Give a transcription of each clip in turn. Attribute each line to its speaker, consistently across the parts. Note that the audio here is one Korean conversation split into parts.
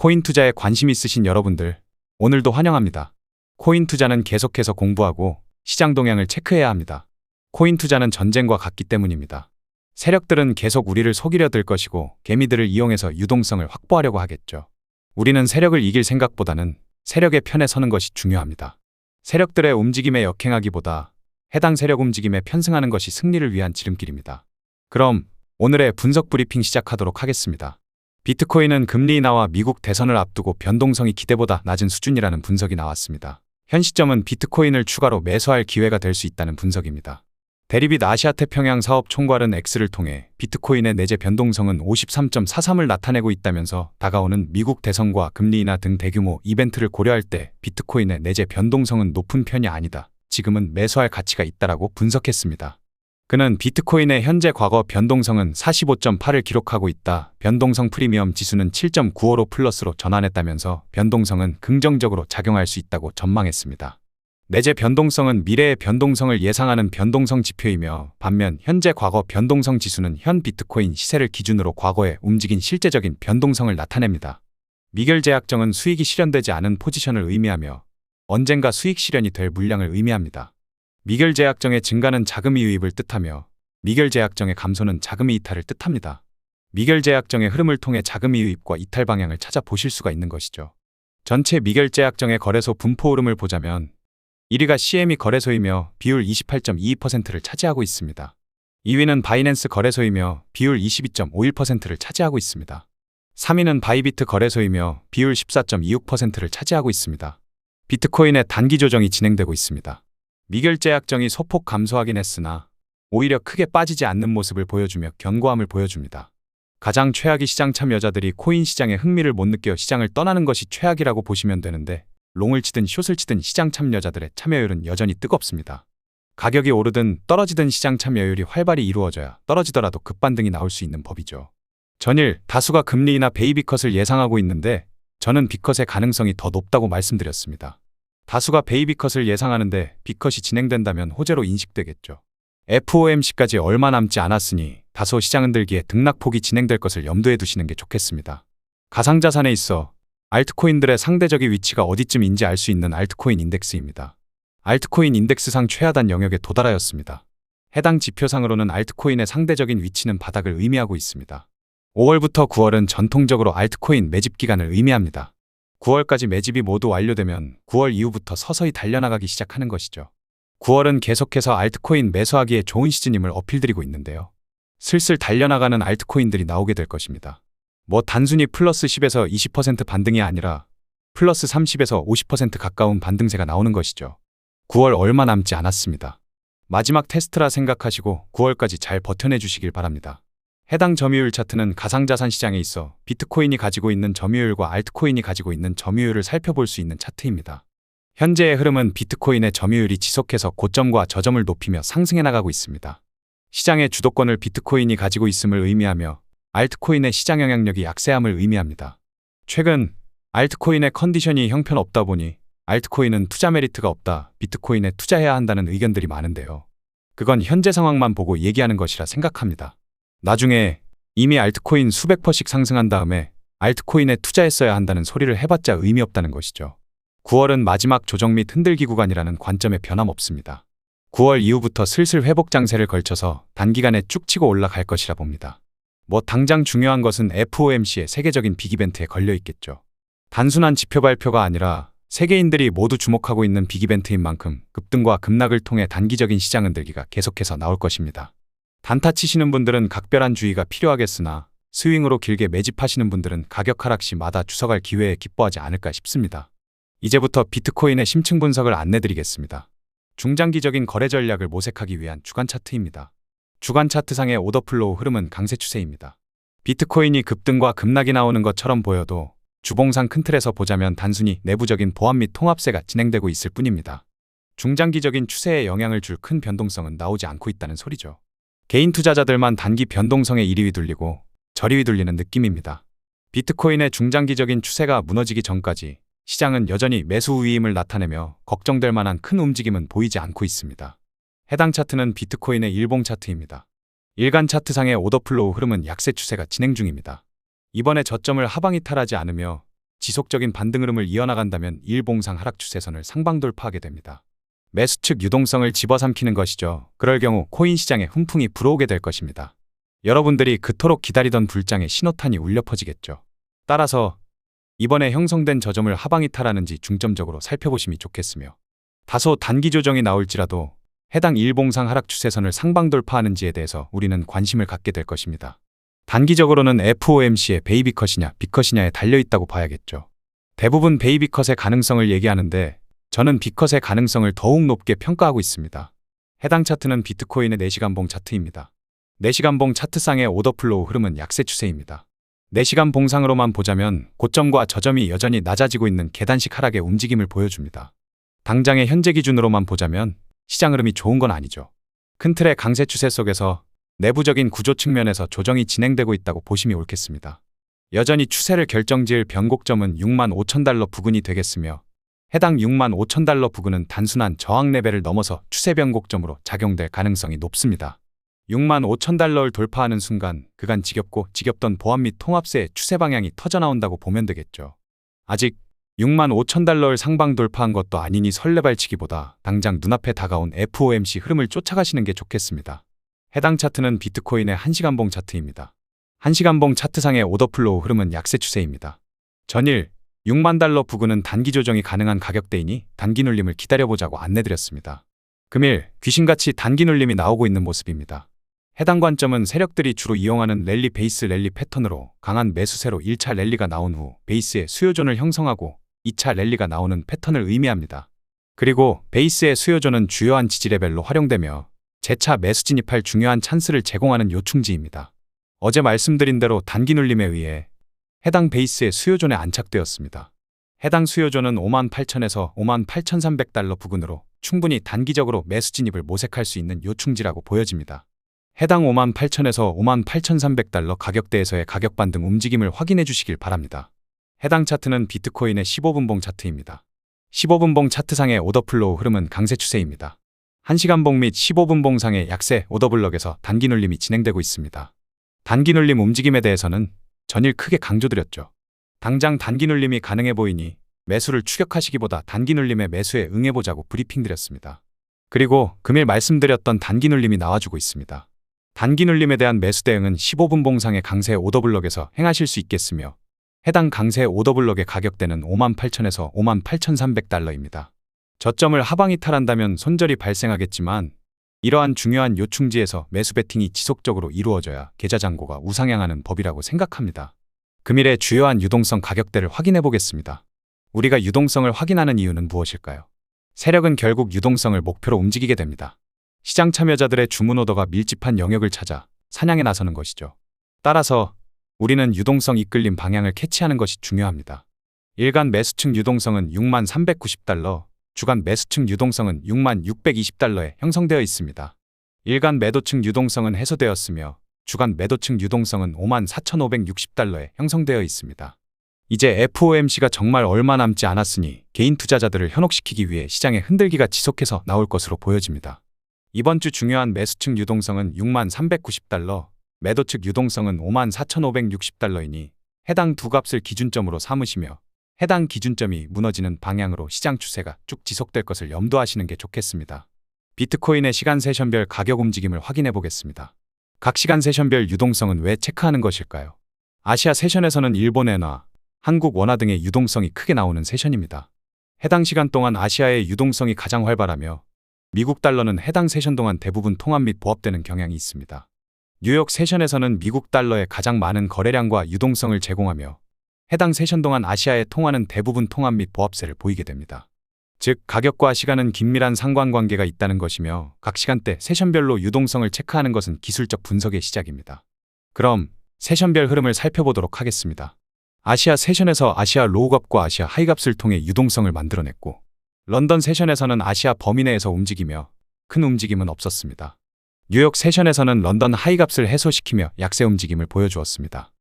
Speaker 1: 코인 투자에 관심 있으신 여러분들, 오늘도 환영합니다. 코인 투자는 계속해서 공부하고 시장 동향을 체크해야 합니다. 코인 투자는 전쟁과 같기 때문입니다. 세력들은 계속 우리를 속이려 들 것이고 개미들을 이용해서 유동성을 확보하려고 하겠죠. 우리는 세력을 이길 생각보다는 세력의 편에 서는 것이 중요합니다. 세력들의 움직임에 역행하기보다 해당 세력 움직임에 편승하는 것이 승리를 위한 지름길입니다. 그럼 오늘의 분석 브리핑 시작하도록 하겠습니다. 비트코인은 금리 인하와 미국 대선을 앞두고 변동성이 기대보다 낮은 수준이라는 분석이 나왔습니다. 현 시점은 비트코인을 추가로 매수할 기회가 될 수 있다는 분석입니다. 대리빗 아시아태평양 사업 총괄은 X를 통해 비트코인의 내재 변동성은 53.43을 나타내고 있다면서 다가오는 미국 대선과 금리 인하 등 대규모 이벤트를 고려할 때 비트코인의 내재 변동성은 높은 편이 아니다. 지금은 매수할 가치가 있다라고 분석했습니다. 그는 비트코인의 현재 과거 변동성은 45.8을 기록하고 있다. 변동성 프리미엄 지수는 7.955 플러스로 전환했다면서 변동성은 긍정적으로 작용할 수 있다고 전망했습니다. 내재 변동성은 미래의 변동성을 예상하는 변동성 지표이며 반면 현재 과거 변동성 지수는 현 비트코인 시세를 기준으로 과거에 움직인 실제적인 변동성을 나타냅니다. 미결제약정은 수익이 실현되지 않은 포지션을 의미하며 언젠가 수익 실현이 될 물량을 의미합니다. 미결제약정의 증가는 자금이 유입을 뜻하며 미결제약정의 감소는 자금이 이탈을 뜻합니다. 미결제약정의 흐름을 통해 자금이 유입과 이탈 방향을 찾아보실 수가 있는 것이죠. 전체 미결제약정의 거래소 분포 흐름을 보자면 1위가 CME 거래소이며 비율 28.22%를 차지하고 있습니다. 2위는 바이낸스 거래소이며 비율 22.51%를 차지하고 있습니다. 3위는 바이비트 거래소이며 비율 14.26%를 차지하고 있습니다. 비트코인의 단기 조정이 진행되고 있습니다. 미결제약정이 소폭 감소하긴 했으나 오히려 크게 빠지지 않는 모습을 보여주며 견고함을 보여줍니다. 가장 최악이 시장 참여자들이 코인 시장에 흥미를 못 느껴 시장을 떠나는 것이 최악이라고 보시면 되는데 롱을 치든 숏을 치든 시장 참여자들의 참여율은 여전히 뜨겁습니다. 가격이 오르든 떨어지든 시장 참여율이 활발히 이루어져야 떨어지더라도 급반등이 나올 수 있는 법이죠. 전일 다수가 금리 인하 베이비컷을 예상하고 있는데 저는 비컷의 가능성이 더 높다고 말씀드렸습니다. 다수가 베이비컷을 예상하는데 비컷이 진행된다면 호재로 인식되겠죠. FOMC까지 얼마 남지 않았으니 다소 시장 흔들기에 등락폭이 진행될 것을 염두에 두시는 게 좋겠습니다. 가상자산에 있어 알트코인들의 상대적인 위치가 어디쯤인지 알 수 있는 알트코인 인덱스입니다. 알트코인 인덱스상 최하단 영역에 도달하였습니다. 해당 지표상으로는 알트코인의 상대적인 위치는 바닥을 의미하고 있습니다. 5월부터 9월은 전통적으로 알트코인 매집 기간을 의미합니다. 9월까지 매집이 모두 완료되면 9월 이후부터 서서히 달려나가기 시작하는 것이죠. 9월은 계속해서 알트코인 매수하기에 좋은 시즌임을 어필드리고 있는데요. 슬슬 달려나가는 알트코인들이 나오게 될 것입니다. 단순히 플러스 10에서 20% 반등이 아니라 플러스 30에서 50% 가까운 반등세가 나오는 것이죠. 9월 얼마 남지 않았습니다. 마지막 테스트라 생각하시고 9월까지 잘 버텨내 주시길 바랍니다. 해당 점유율 차트는 가상자산 시장에 있어 비트코인이 가지고 있는 점유율과 알트코인이 가지고 있는 점유율을 살펴볼 수 있는 차트입니다. 현재의 흐름은 비트코인의 점유율이 지속해서 고점과 저점을 높이며 상승해 나가고 있습니다. 시장의 주도권을 비트코인이 가지고 있음을 의미하며 알트코인의 시장 영향력이 약세함을 의미합니다. 최근 알트코인의 컨디션이 형편없다 보니 알트코인은 투자 메리트가 없다, 비트코인에 투자해야 한다는 의견들이 많은데요. 그건 현재 상황만 보고 얘기하는 것이라 생각합니다. 나중에 이미 알트코인 수백 %씩 상승한 다음에 알트코인에 투자했어야 한다는 소리를 해봤자 의미 없다는 것이죠. 9월은 마지막 조정 및 흔들기 구간이라는 관점에 변함없습니다. 9월 이후부터 슬슬 회복 장세를 걸쳐서 단기간에 쭉 치고 올라갈 것이라 봅니다. 당장 중요한 것은 FOMC의 세계적인 빅이벤트에 걸려 있겠죠. 단순한 지표 발표가 아니라 세계인들이 모두 주목하고 있는 빅이벤트인 만큼 급등과 급락을 통해 단기적인 시장 흔들기가 계속해서 나올 것입니다. 단타 치시는 분들은 각별한 주의가 필요하겠으나 스윙으로 길게 매집하시는 분들은 가격 하락 시마다 주석할 기회에 기뻐하지 않을까 싶습니다. 이제부터 비트코인의 심층 분석을 안내드리겠습니다. 중장기적인 거래 전략을 모색하기 위한 주간 차트입니다. 주간 차트상의 오더플로우 흐름은 강세 추세입니다. 비트코인이 급등과 급락이 나오는 것처럼 보여도 주봉상 큰 틀에서 보자면 단순히 내부적인 보합 및 통합세가 진행되고 있을 뿐입니다. 중장기적인 추세에 영향을 줄 큰 변동성은 나오지 않고 있다는 소리죠. 개인 투자자들만 단기 변동성에 이리 휘둘리고 저리 휘둘리는 느낌입니다. 비트코인의 중장기적인 추세가 무너지기 전까지 시장은 여전히 매수 우위임을 나타내며 걱정될 만한 큰 움직임은 보이지 않고 있습니다. 해당 차트는 비트코인의 일봉 차트입니다. 일간 차트상의 오더플로우 흐름은 약세 추세가 진행 중입니다. 이번에 저점을 하방 이탈하지 않으며 지속적인 반등 흐름을 이어나간다면 일봉상 하락 추세선을 상방 돌파하게 됩니다. 매수 측 유동성을 집어삼키는 것이죠. 그럴 경우 코인 시장에 훈풍이 불어오게 될 것입니다. 여러분들이 그토록 기다리던 불장의 신호탄이 울려 퍼지겠죠. 따라서 이번에 형성된 저점을 하방 이탈하는지 중점적으로 살펴보심이 좋겠으며, 다소 단기 조정이 나올지라도 해당 일봉상 하락 추세선을 상방 돌파하는지에 대해서 우리는 관심을 갖게 될 것입니다. 단기적으로는 FOMC의 베이비컷이냐 빅컷이냐에 달려있다고 봐야겠죠. 대부분 베이비컷의 가능성을 얘기하는데 저는 빅컷의 가능성을 더욱 높게 평가하고 있습니다. 해당 차트는 비트코인의 4시간봉 차트입니다. 4시간봉 차트상의 오더플로우 흐름은 약세 추세입니다. 4시간 봉상으로만 보자면 고점과 저점이 여전히 낮아지고 있는 계단식 하락의 움직임을 보여줍니다. 당장의 현재 기준으로만 보자면 시장 흐름이 좋은 건 아니죠. 큰 틀의 강세 추세 속에서 내부적인 구조 측면에서 조정이 진행되고 있다고 보심이 옳겠습니다. 여전히 추세를 결정지을 변곡점은 65,000달러 부근이 되겠으며, 해당 65,000달러 부근은 단순한 저항 레벨을 넘어서 추세 변곡점으로 작용될 가능성이 높습니다. 65,000달러를 돌파하는 순간 그간 지겹던 보합 및 통합세의 추세 방향이 터져나온다고 보면 되겠죠. 아직 65,000달러를 상방 돌파한 것도 아니니 설레발치기보다 당장 눈앞에 다가온 FOMC 흐름을 쫓아가시는 게 좋겠습니다. 해당 차트는 비트코인의 1시간봉 차트입니다. 1시간봉 차트상의 오더플로우 흐름은 약세 추세입니다. 전일 6만 달러 부근은 단기 조정이 가능한 가격대이니 단기 눌림을 기다려보자고 안내드렸습니다. 금일 귀신같이 단기 눌림이 나오고 있는 모습입니다. 해당 관점은 세력들이 주로 이용하는 랠리 베이스 랠리 패턴으로 강한 매수세로 1차 랠리가 나온 후 베이스의 수요존을 형성하고 2차 랠리가 나오는 패턴을 의미합니다. 그리고 베이스의 수요존은 주요한 지지 레벨로 활용되며 재차 매수 진입할 중요한 찬스를 제공하는 요충지입니다. 어제 말씀드린 대로 단기 눌림에 의해 해당 베이스의 수요존에 안착되었습니다. 해당 수요존은 58,000에서 58,300달러 부근으로 충분히 단기적으로 매수 진입을 모색할 수 있는 요충지라고 보여집니다. 해당 58,000에서 58,300달러 가격대에서의 가격 반등 움직임을 확인해 주시길 바랍니다. 해당 차트는 비트코인의 15분봉 차트입니다. 15분봉 차트상의 오더플로우 흐름은 강세 추세입니다. 1시간봉 및 15분봉상의 약세 오더블럭에서 단기 눌림이 진행되고 있습니다. 단기 눌림 움직임에 대해서는 전일 크게 강조드렸죠. 당장 단기 눌림이 가능해 보이니 매수를 추격하시기보다 단기 눌림의 매수에 응해보자고 브리핑드렸습니다. 그리고 금일 말씀드렸던 단기 눌림이 나와주고 있습니다. 단기 눌림에 대한 매수 대응은 15분봉상의 강세 오더블럭에서 행하실 수 있겠으며, 해당 강세 오더블럭의 가격대는 58,000에서 58,300달러입니다. 저점을 하방 이탈한다면 손절이 발생하겠지만 이러한 중요한 요충지에서 매수 베팅이 지속적으로 이루어져야 계좌 잔고가 우상향하는 법이라고 생각합니다. 금일의 주요한 유동성 가격대를 확인해 보겠습니다. 우리가 유동성을 확인하는 이유는 무엇일까요? 세력은 결국 유동성을 목표로 움직이게 됩니다. 시장 참여자들의 주문 오더가 밀집한 영역을 찾아 사냥에 나서는 것이죠. 따라서 우리는 유동성 이끌림 방향을 캐치하는 것이 중요합니다. 일간 매수층 유동성은 6390달러, 주간 매수층 유동성은 6620달러에 형성되어 있습니다. 일간 매도층 유동성은 해소되었으며 주간 매도층 유동성은 54,560달러에 형성되어 있습니다. 이제 FOMC가 정말 얼마 남지 않았으니 개인 투자자들을 현혹시키기 위해 시장의 흔들기가 지속해서 나올 것으로 보여집니다. 이번 주 중요한 매수층 유동성은 6390달러, 매도 측 유동성은 54,560달러이니 해당 두 값을 기준점으로 삼으시며 해당 기준점이 무너지는 방향으로 시장 추세가 쭉 지속될 것을 염두하시는 게 좋겠습니다. 비트코인의 시간 세션별 가격 움직임을 확인해 보겠습니다. 각 시간 세션별 유동성은 왜 체크하는 것일까요? 아시아 세션에서는 일본 엔화, 한국 원화 등의 유동성이 크게 나오는 세션입니다. 해당 시간 동안 아시아의 유동성이 가장 활발하며 미국 달러는 해당 세션 동안 대부분 통합 및 보합되는 경향이 있습니다. 뉴욕 세션에서는 미국 달러의 가장 많은 거래량과 유동성을 제공하며 해당 세션 동안 아시아의 통화는 대부분 통합 및 보합세를 보이게 됩니다. 즉, 가격과 시간은 긴밀한 상관관계가 있다는 것이며 각 시간대 세션별로 유동성을 체크하는 것은 기술적 분석의 시작입니다. 그럼 세션별 흐름을 살펴보도록 하겠습니다. 아시아 세션에서 아시아 로우값과 아시아 하이값을 통해 유동성을 만들어냈고, 런던 세션에서는 아시아 범위 내에서 움직이며 큰 움직임은 없었습니다. 뉴욕 세션에서는 런던 하이값을 해소시키며 약세 움직임을 보여주었습니다.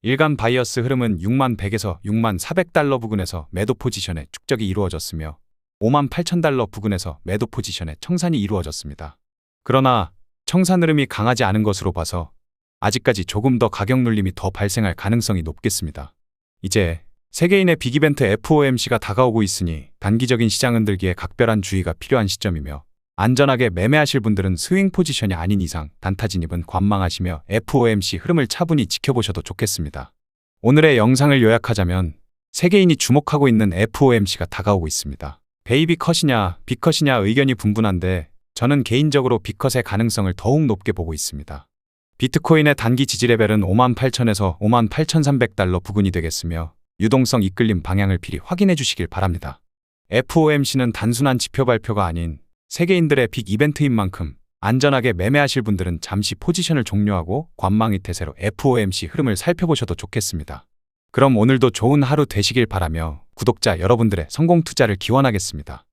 Speaker 1: 일간 바이어스 흐름은 6100에서 6400달러 부근에서 매도 포지션의 축적이 이루어졌으며 58,000달러 부근에서 매도 포지션의 청산이 이루어졌습니다. 그러나 청산 흐름이 강하지 않은 것으로 봐서 아직까지 조금 더 가격 눌림이 더 발생할 가능성이 높겠습니다. 이제 세계인의 빅이벤트 FOMC가 다가오고 있으니 단기적인 시장 흔들기에 각별한 주의가 필요한 시점이며 안전하게 매매하실 분들은 스윙 포지션이 아닌 이상 단타 진입은 관망하시며 FOMC 흐름을 차분히 지켜보셔도 좋겠습니다. 오늘의 영상을 요약하자면 세계인이 주목하고 있는 FOMC가 다가오고 있습니다. 베이비 컷이냐 빅컷이냐 의견이 분분한데 저는 개인적으로 빅컷의 가능성을 더욱 높게 보고 있습니다. 비트코인의 단기 지지 레벨은 58,000에서 58,300달러 부근이 되겠으며 유동성 이끌림 방향을 필히 확인해 주시길 바랍니다. FOMC는 단순한 지표 발표가 아닌 세계인들의 빅 이벤트인 만큼 안전하게 매매하실 분들은 잠시 포지션을 종료하고 관망의 태세로 FOMC 흐름을 살펴보셔도 좋겠습니다. 그럼 오늘도 좋은 하루 되시길 바라며 구독자 여러분들의 성공 투자를 기원하겠습니다.